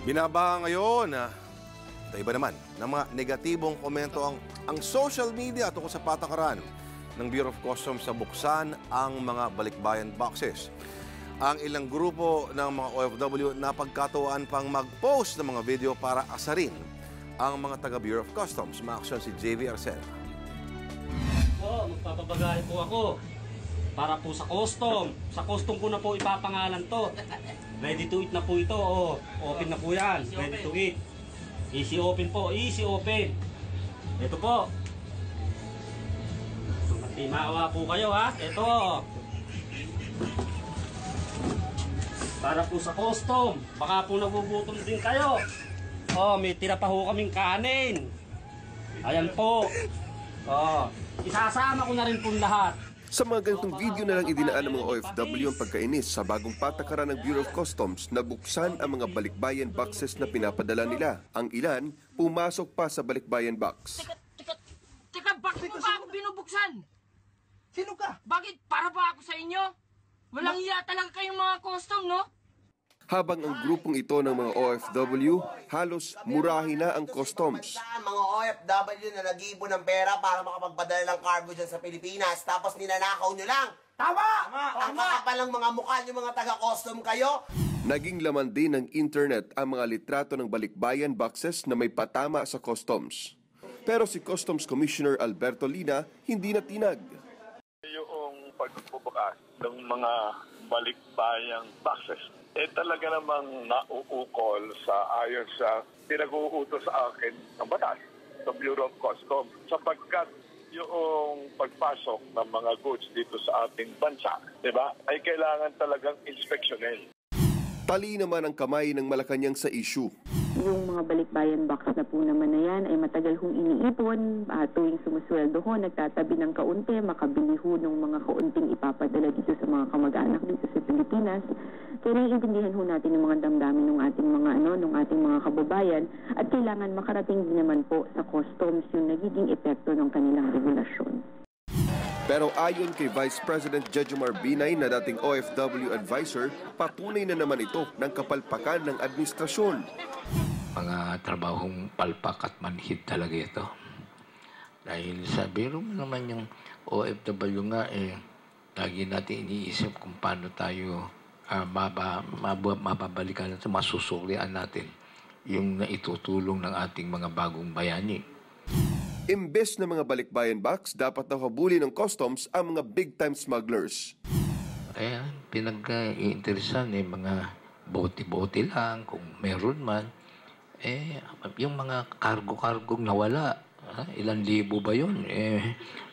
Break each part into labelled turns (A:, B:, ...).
A: Binabaha ngayon iba naman ng mga negatibong komento ang social media tungkol sa patakaran ng Bureau of Customs sa buksan ang mga balikbayan boxes. Ang ilang grupo ng mga OFW na pagkatuwaan pang mag-post ng mga video para asarin ang mga taga Bureau of Customs. Maaksyon si JV Arcena.
B: Magpapabagahe po ako para po sa custom. Sa custom ko na po ipapangalan to. Ready to eat na po ito. Open na po yan. Ready to eat. Easy open po. Easy open. Ito po. Hindi maawa po kayo ha. Ito. Para po sa custom. Baka po nagugutom din kayo. May tira pa ho kaming kanin. Ayan po. Isasama ko na rin po lahat.
C: Sa mga ganitong video na lang idinaan ng mga OFW ang pagkainis sa bagong patakaran ng Bureau of Customs na buksan ang mga balikbayan boxes na pinapadala nila. Ang ilan, pumasok pa sa balikbayan box.
D: Teka, bakit mo ba ako binubuksan?
E: Sino ka?
D: Bakit? Para ba ako sa inyo? Walang iya talaga kayong mga custom, no?
C: Habang ang grupong ito ng mga OFW, halos murahin na ang customs.
E: Mga OFW na nag-iipon ng pera para makapagpadala ng cargo dyan sa Pilipinas, tapos ninanakaw nyo lang. Tama! Ang kakapalang mga mukha nyo, mga taga-custom kayo.
C: Naging laman din ng internet ang mga litrato ng balikbayan boxes na may patama sa customs. Pero si Customs Commissioner Alberto Lina hindi na tinag.
F: Yung pagbubukas ng mga balikbayang boxes, talaga namang nauukol ayon sa pinag-uutos sa akin ng batas sa Bureau of Customs sapagkat yung pagpasok ng mga goods dito sa ating bansa, di ba, ay kailangan talagang inspeksyonin.
C: Tali naman ang kamay ng Malacanang sa issue.
G: Yung mga balikbayan box na po naman na yan ay matagal hong iniipon. Tuwing sumusweldo ho, nagtatabi ng kaunti, makabili ho ng mga kaunting ipapadala dito sa mga kamag-anak dito sa Pilipinas. Kaya naiintindihan ho natin yung mga damdamin ng ating mga kababayan at kailangan makarating din naman po sa customs yung nagiging epekto ng kanilang regulasyon.
C: Pero ayon kay Vice President Jejomar Binay na dating OFW advisor, patunay na naman ito ng kapalpakan ng administrasyon.
H: Mga trabahong palpak at manhid talaga ito. Dahil sa biro mo naman yung OFW nga lagi natin iniisip kung paano tayo mababalikan at masusuklian natin yung naitutulong ng ating mga bagong bayani.
C: Imbes na mga balikbayan box, dapat daw habulin ng customs ang mga big-time smugglers.
H: Kaya pinag-iinteresan mga bote-bote lang kung meron man. Yung mga kargo-kargong nawala, ilang libo ba yun?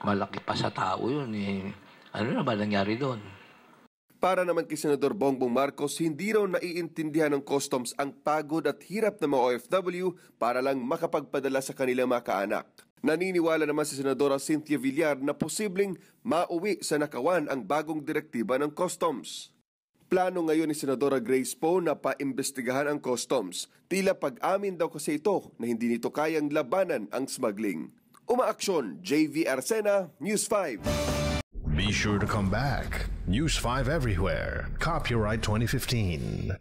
H: Malaki pa sa tao yun. Ano na ba nangyari doon?
C: Para naman kay Senador Bongbong Marcos, hindi raw naiintindihan ng customs ang pagod at hirap ng mga OFW para lang makapagpadala sa kanilang mga kaanak. Naniniwala naman si Senadora Cynthia Villar na posibleng mauwi sa nakawan ang bagong direktiba ng customs. Plano ngayon ni Senadora Grace Poe na paimbestigahan ang customs. Tila pag-amin daw kasi ito na hindi nito kayang labanan ang smuggling. Umaaksyon, JV Arcena, News 5.
I: Be sure to come back. News 5 everywhere. Copyright 2015.